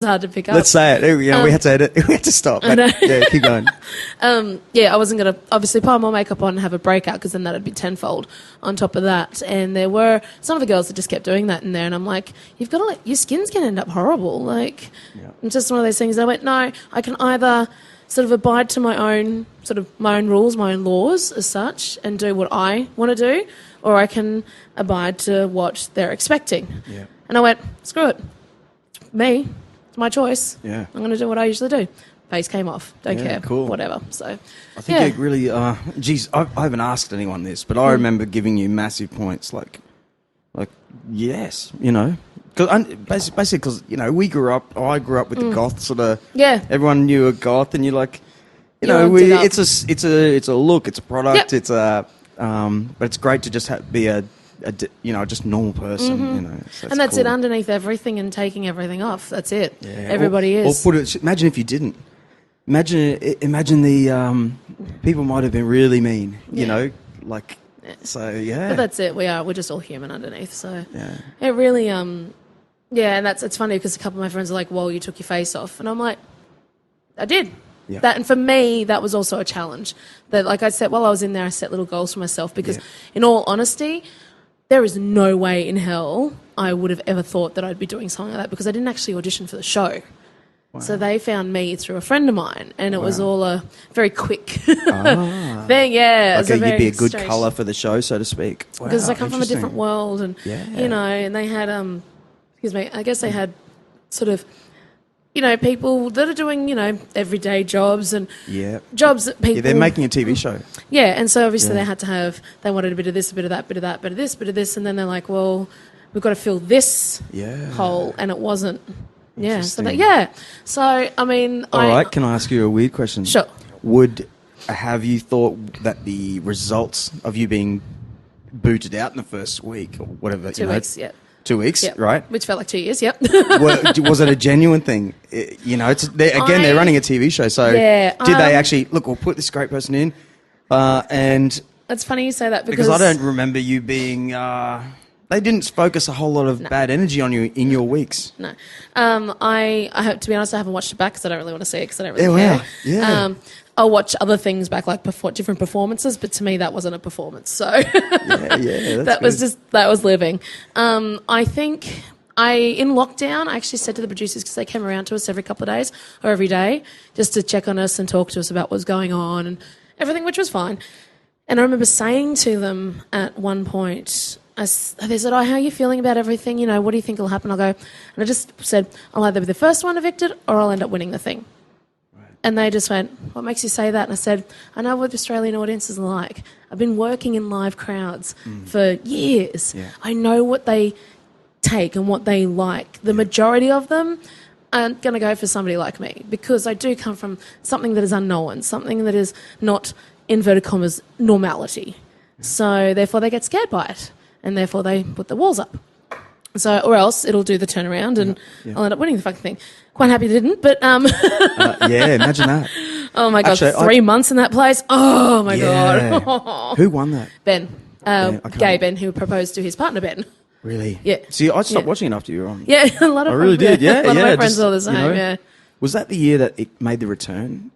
hard to pick up. Let's say it. You know, we had to edit. We had to stop. But, yeah, keep going. I wasn't going to obviously put more makeup on and have a breakout because then that'd be tenfold on top of that. And there were some of the girls that just kept doing that in there. And I'm like, you've got to your skin's going to end up horrible. Like, it's just one of those things. And I went, no, I can either sort of abide to my own rules, my own laws as such, and do what I want to do, or I can abide to what they're expecting. Yeah. And I went, screw it. Me. My choice. Yeah, I'm going to do what I usually do. Face came off. Don't care. Cool. Whatever. So, I think it really. Geez, I haven't asked anyone this, but I remember giving you massive points. Like yes, you know, basically because you know I grew up with the goth sort of. Yeah. Everyone knew a goth, and you're like, you know, it's a look, it's a product, it's a but it's great to just be a just normal person, you know. So and that's cool. It underneath everything and taking everything off. That's it. Yeah. Everybody is. Or imagine if you didn't. Imagine the people might have been really mean, you know, like. Yeah. So yeah. But that's it. We're just all human underneath. So it really and it's funny because a couple of my friends are like, "Well, you took your face off," and I'm like, "I did." Yeah. That, and for me, that was also a challenge. That, like I said, while I was in there, I set little goals for myself because, in all honesty, there is no way in hell I would have ever thought that I'd be doing something like that because I didn't actually audition for the show. Wow. So they found me through a friend of mine, and it was all a very quick thing. Yeah, okay, you'd be a good colour for the show, so to speak. Wow, because I come from a different world, and you know, and they had I guess they had sort of. You know, people that are doing, you know, everyday jobs and jobs that people... Yeah, they're making a TV show. Yeah, and so obviously they wanted a bit of this, a bit of that, bit of that, bit of this, bit of this, and then they're like, well, we've got to fill this hole, and it wasn't. Yeah, so I mean... All right, can I ask you a weird question? Sure. Have you thought that the results of you being booted out in the first week or whatever... 2 weeks, yeah. 2 weeks, right? Which felt like 2 years, yep. Was it a genuine thing? You know, they're running a TV show, so did they actually, look, we'll put this great person in, and... It's funny you say that because I don't remember you being... they didn't focus a whole lot of bad energy on you in your weeks. No. I have to be honest, I haven't watched it back because I don't really want to see it because I don't really care. Yeah. I'll watch other things back, like different performances, but to me that wasn't a performance. So that was living. I think in lockdown, I actually said to the producers, because they came around to us every couple of days or every day just to check on us and talk to us about what's going on and everything, which was fine. And I remember saying to them at one point, they said, "Oh, how are you feeling about everything? You know, what do you think will happen?" I'll go, and I just said, "I'll either be the first one evicted or I'll end up winning the thing." And they just went, "What makes you say that?" And I said, "I know what Australian audiences are like. I've been working in live crowds for years. Yeah. I know what they take and what they like. The majority of them aren't going to go for somebody like me because I do come from something that is unknown, something that is not, inverted commas, normality. Yeah. So therefore they get scared by it and therefore they put the walls up. So, or else it'll do the turnaround and I'll end up winning the fucking thing." Quite happy they didn't, but... imagine that. Oh, my God, actually, 3 months in that place. Oh, my God. Who won that? Ben. Gay Ben, who proposed to his partner, Ben. Really? Yeah. See, I stopped watching it after you were on. Yeah, a lot of I really did, yeah. A lot of my friends are the same, you know, Was that the year that it made the return?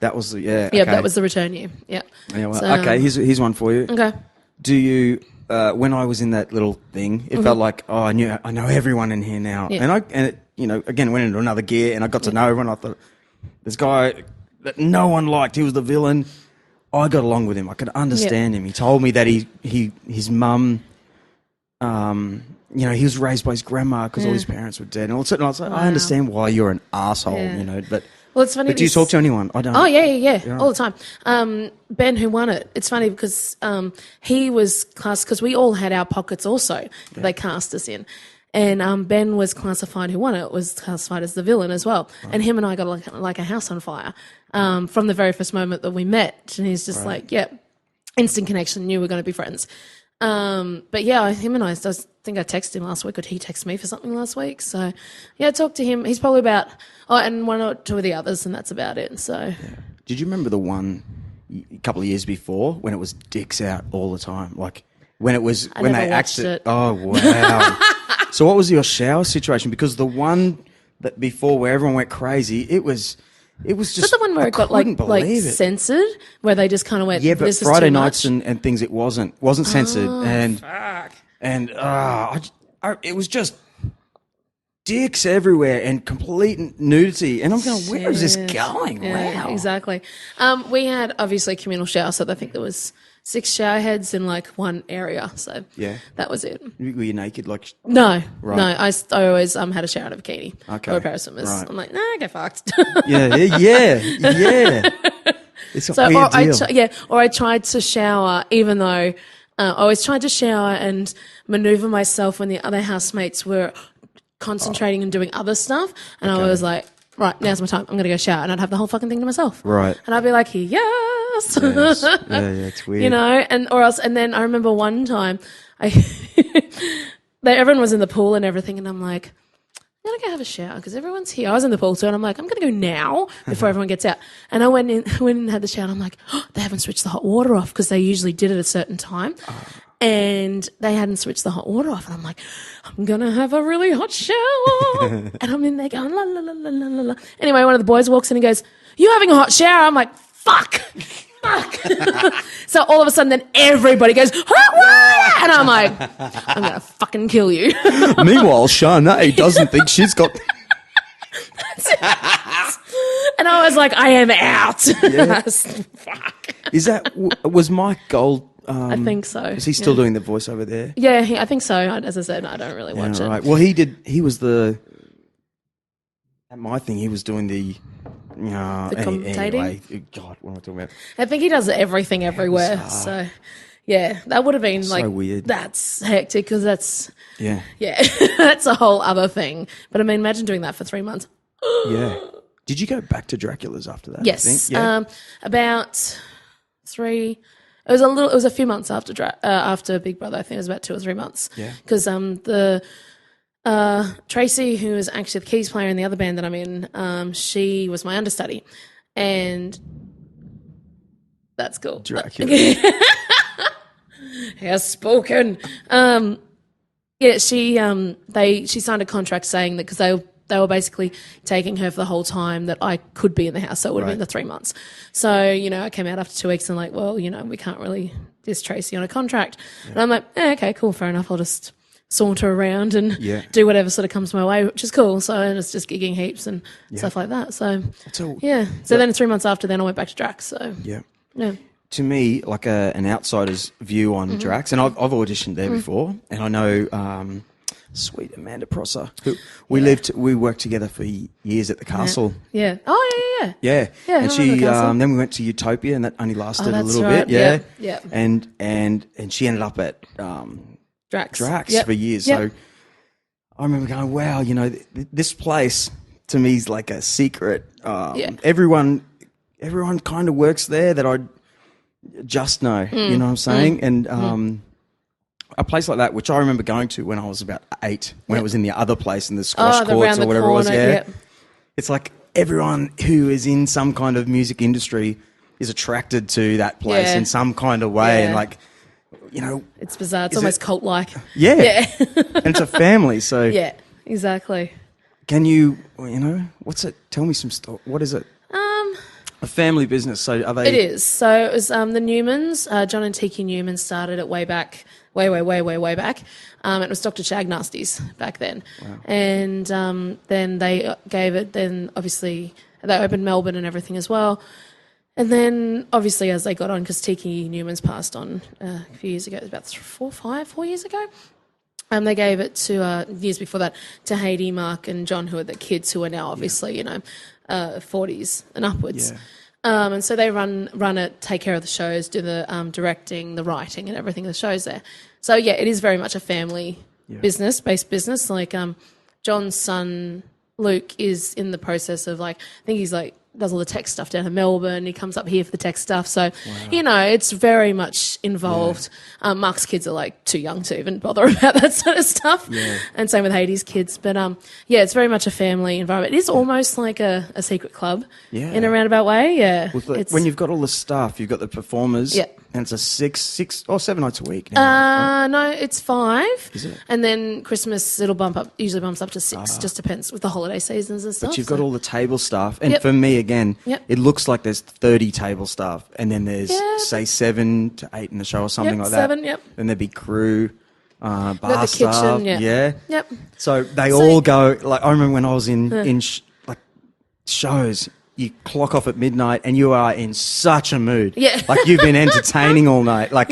That was the... Yeah, okay. That was the return year, yeah. Well, so, okay, here's one for you. Okay. Do you... when I was in that little thing, it felt like, I know everyone in here now. Yeah. And it, you know, again, went into another gear and I got to know everyone. I thought, this guy that no one liked, he was the villain. I got along with him. I could understand him. He told me that his mum, you know, he was raised by his grandma because all his parents were dead. And all of a sudden I was like, I understand why you're an asshole, you know, but... Well, it's funny. But do you talk to anyone? I don't. Oh, yeah, all the time. Ben, who won it, it's funny because he was classed, because we all had our pockets also that they cast us in. And Ben was classified, who won it, was classified as the villain as well. Right. And him and I got like a house on fire from the very first moment that we met. And he's just like, instant connection, knew we were going to be friends. But yeah, him and I think I texted him last week, or he texted me for something last week. So yeah, I talked to him. He's probably about, and one or two of the others, and that's about it. So did you remember the one a couple of years before when it was dicks out all the time? Like when it was, when they acted. Oh, wow. So what was your shower situation? Because the one that before where everyone went crazy. It was just. Is that the one where it got like censored, where they just kind of went? Yeah, but this Friday is too nights much? and things, it wasn't censored, Fuck. it was just dicks everywhere and complete nudity, and I'm going, where is this going? Yeah, wow, exactly. We had obviously a communal shower, so I think there was 6 shower heads in like one area, so that was it. Were you naked? Like no, right. no. I always had a shower in a bikini or a pair of swimmers. Right. I'm like, nah, get fucked. yeah. It's a weird deal. Or I tried to shower, even though I always tried to shower and maneuver myself when the other housemates were concentrating and doing other stuff, and I was like, right, now's my time. I'm going to go shower, and I'd have the whole fucking thing to myself. Right. And I'd be like, yes. Yeah, it's weird. You know, and then I remember one time, everyone was in the pool and everything, and I'm like, I'm going to go have a shower because everyone's here. I was in the pool too, and I'm like, I'm going to go now before everyone gets out. And I went in and had the shower, and I'm like, oh, they haven't switched the hot water off because they usually did it at a certain time. And they hadn't switched the hot water off. And I'm like, I'm going to have a really hot shower. And I'm in there going, la, la, la, la, la, la. Anyway, one of the boys walks in and goes, you having a hot shower? I'm like, fuck. So all of a sudden then everybody goes, hot water! And I'm like, I'm going to fucking kill you. Meanwhile, Charne doesn't think she's got... And I was like, I am out. Yeah. Fuck. Was Mike Gold... I think so. Is he still doing the voiceover there? Yeah, I think so. As I said, I don't really watch it. Right. Well, he was at my thing, he was doing the commentating? Anyway, God, what am I talking about? I think he does everything everywhere. So, yeah, that would have been so weird. That's hectic because that's... Yeah. Yeah, that's a whole other thing. But I mean, imagine doing that for 3 months. Yeah. Did you go back to Draculas after that? Yes. I think? Yeah. About 3... It was a few months after Big Brother. I think it was about 2 or 3 months. Yeah. Because the Tracy, who is actually the keys player in the other band that I'm in, she was my understudy, and that's cool. Dracula has spoken. Yeah, she signed a contract saying that because they were basically taking her for the whole time that I could be in the house, so it would have been the 3 months. So, I came out after 2 weeks and like, well, we can't really diss Tracy on a contract. Yeah. And I'm like, okay, cool, fair enough. I'll just saunter around and do whatever sort of comes my way, which is cool. So and it's just gigging heaps and stuff like that. So, So then 3 months after then I went back to Drax. So, yeah. To me, like an outsider's view on Drax, and I've auditioned there before, and I know... sweet Amanda Prosser, who we worked together for years at the castle. Yeah. Oh, yeah. Yeah. And she, then we went to Utopia, and that only lasted a little bit. Yeah. Yeah. And she ended up at Drax for years. Yep. So I remember going, wow, this place to me is like a secret. Everyone kind of works there that I just know. You know what I'm saying? And a place like that, which I remember going to when I was about 8, when it was in the other place in the squash courts or whatever it was. Yeah. It's like everyone who is in some kind of music industry is attracted to that place in some kind of way. And like, it's bizarre. It's almost cult-like. Yeah. And it's a family. So yeah, exactly. Can you, what's it? Tell me some stuff. What is it? A family business. So are they? It is. So it was the Newmans. John and Tiki Newman started it way back. Way back. It was Dr. Shagnasty's back then. Wow. And then they gave it, then obviously they opened Melbourne and everything as well. And then obviously as they got on, because Tiki Newman's passed on a few years ago, it was about 4 years ago. They gave it to, years before that, to Haiti, Mark and John, who are the kids who are now obviously, 40s and upwards. Yeah. And so they run it, take care of the shows, do the directing, the writing and everything, the shows there. So, yeah, it is very much a family based business. Like John's son, Luke, is in the process of I think he's does all the tech stuff down in Melbourne. He comes up here for the tech stuff. So, it's very much involved. Yeah. Mark's kids are too young to even bother about that sort of stuff. Yeah. And same with Hades' kids. But, it's very much a family environment. It is almost like a secret club in a roundabout way. Yeah. When you've got all the staff, you've got the performers And it's a 6 or 7 nights a week now, right? No, it's 5. Is it? And then Christmas, it'll usually bumps up to 6. Just depends with the holiday seasons and stuff. But you've got all the table staff. And for me, again, it looks like there's 30 table staff. And then there's, say, 7 to 8 in the show or something like that. 7, Then there'd be crew, bar the staff. kitchen, Yep. So they all go, like, I remember when I was in shows, you clock off at midnight and you are in such a mood. Yeah. Like you've been entertaining all night. Like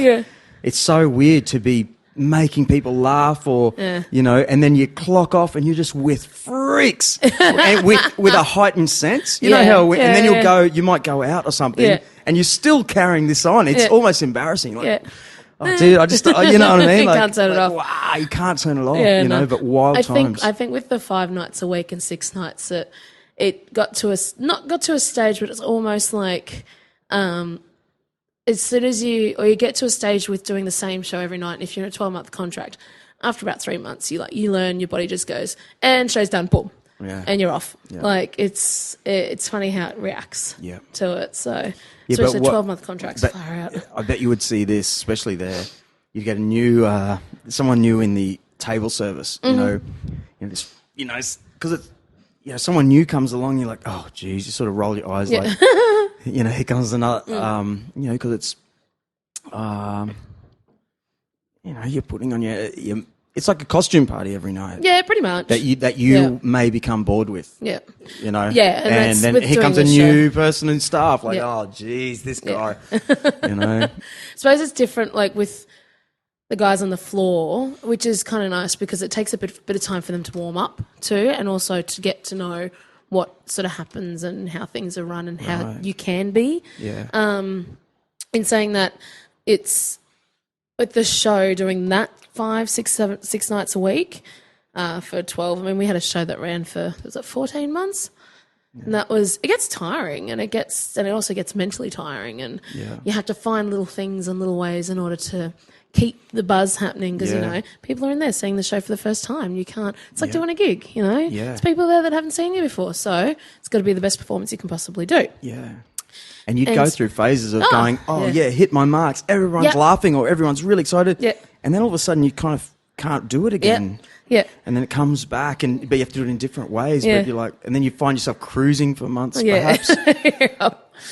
it's so weird to be making people laugh or, you know, and then you clock off and you're just with freaks and with a heightened sense. You know how, and then you might go out or something and you're still carrying this on. It's almost embarrassing. Like, oh, dude, I just, you know what I mean? You can't turn it off. Wow, you can't turn it off, you know, but wild times. I think with the 5 nights a week and 6 nights, it got to a stage, but it's almost like as soon as you get to a stage with doing the same show every night, and if you're in a 12-month contract, after about 3 months, you learn, your body just goes, and show's done, boom, and you're off. Yeah. Like it's funny how it reacts to it. So especially 12-month contracts, far out. I bet you would see this, especially there. You get a new someone new in the table service. You know, because it's. You know, someone new comes along, you're like, oh, geez, you sort of roll your eyes like, you know, here comes another, you know, because it's, you know, you're putting on your, it's like a costume party every night. Yeah, pretty much. That you may become bored with. Yeah. You know? Yeah. And then here comes a new person in staff, like, oh, geez, this guy, you know. I suppose it's different, like, with the guys on the floor, which is kind of nice because it takes a bit of time for them to warm up too, and also to get to know what sort of happens and how things are run and how you can be. Yeah. In saying that, it's with the show doing that 6 nights a week for 12. I mean, we had a show that ran for 14 months. And it gets tiring and it also gets mentally tiring, and you have to find little things and little ways in order to keep the buzz happening because, you know, people are in there seeing the show for the first time. You can't, it's like doing a gig, you know? Yeah. It's people there that haven't seen you before. So it's got to be the best performance you can possibly do. Yeah. And you'd go through phases of going, hit my marks. Everyone's laughing or everyone's really excited. Yeah. And then all of a sudden you kind of can't do it again. Yeah. And then it comes back but you have to do it in different ways. But you're like, and then you find yourself cruising for months perhaps.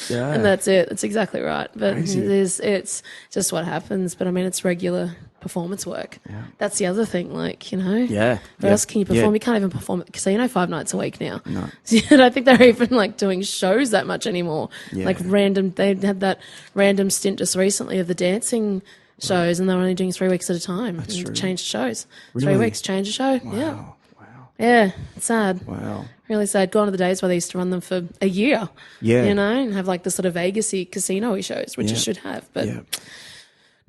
Yeah. And that's it. That's exactly right. But it's just what happens. But I mean, it's regular performance work. Yeah. That's the other thing, like, you know. Yeah. Where else can you perform? Yeah. You can't even perform at the casino 5 nights a week now. No. I don't think they're even like doing shows that much anymore. Yeah. Like they had that random stint just recently of the dancing shows, and they were only doing 3 weeks at a time. That's true. Changed shows. Really? 3 weeks, change a show. Wow. Yeah. Wow. Yeah, it's sad. Wow. Really sad. Gone are the days where they used to run them for a year. Yeah. You know, and have like the sort of Vegas-y casino-y shows, which you should have, but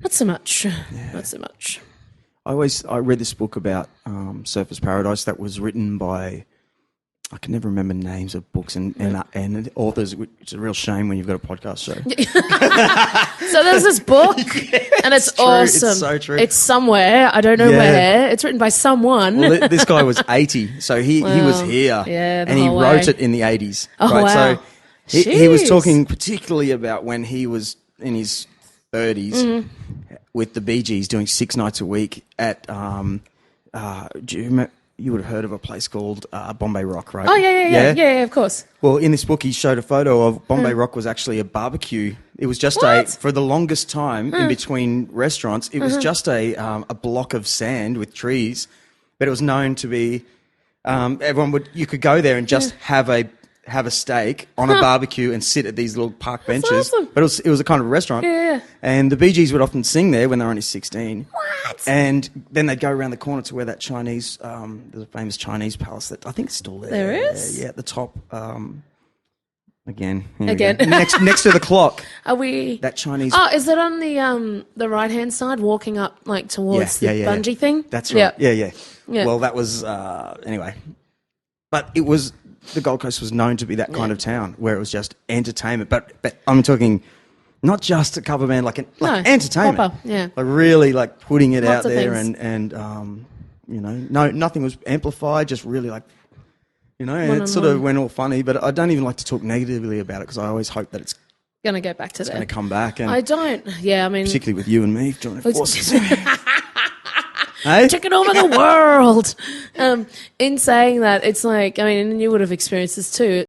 not so much. Yeah. Not so much. I read this book about Surfers Paradise that was written by, I can never remember names of books and authors, which is a real shame when you've got a podcast show. So there's this book, and it's awesome. It's so true. It's somewhere. I don't know where. It's written by someone. Well, this guy was 80, so he was here, and he wrote it in the 80s. Oh, right? Wow. So he was talking particularly about when he was in his 30s with the Bee Gees doing 6 nights a week at, do you remember? You would have heard of a place called Bombay Rock, right? Oh, yeah, of course. Well, in this book, he showed a photo of Bombay Rock was actually a barbecue. It was just for the longest time in between restaurants, it was just a block of sand with trees, but it was known to be, you could go there and just have a steak on a barbecue and sit at these little park benches. Awesome. But it was a kind of restaurant. Yeah. And the Bee Gees would often sing there when they were only 16. What? And then they'd go around the corner to where that Chinese, there's a famous Chinese palace that I think is still there. There is? Yeah, at the top. Again. next to the clock. Are we? That Chinese. Oh, is it on the right-hand side, walking up like towards the bungee thing? That's right. Yeah. Well, that was, anyway. But it was... The Gold Coast was known to be that kind of town where it was just entertainment. But I'm talking not just a cover band, like entertainment. Proper, like really like putting it out there and you know, nothing was amplified, just really like, you know, and it sort of went all funny. But I don't even like to talk negatively about it because I always hope that going to go back to it's there. going to come back. And I don't. Yeah, I mean, particularly with you and me joining forces. Hey? Taking over the world. In saying that, it's like, I mean, and you would have experienced this too.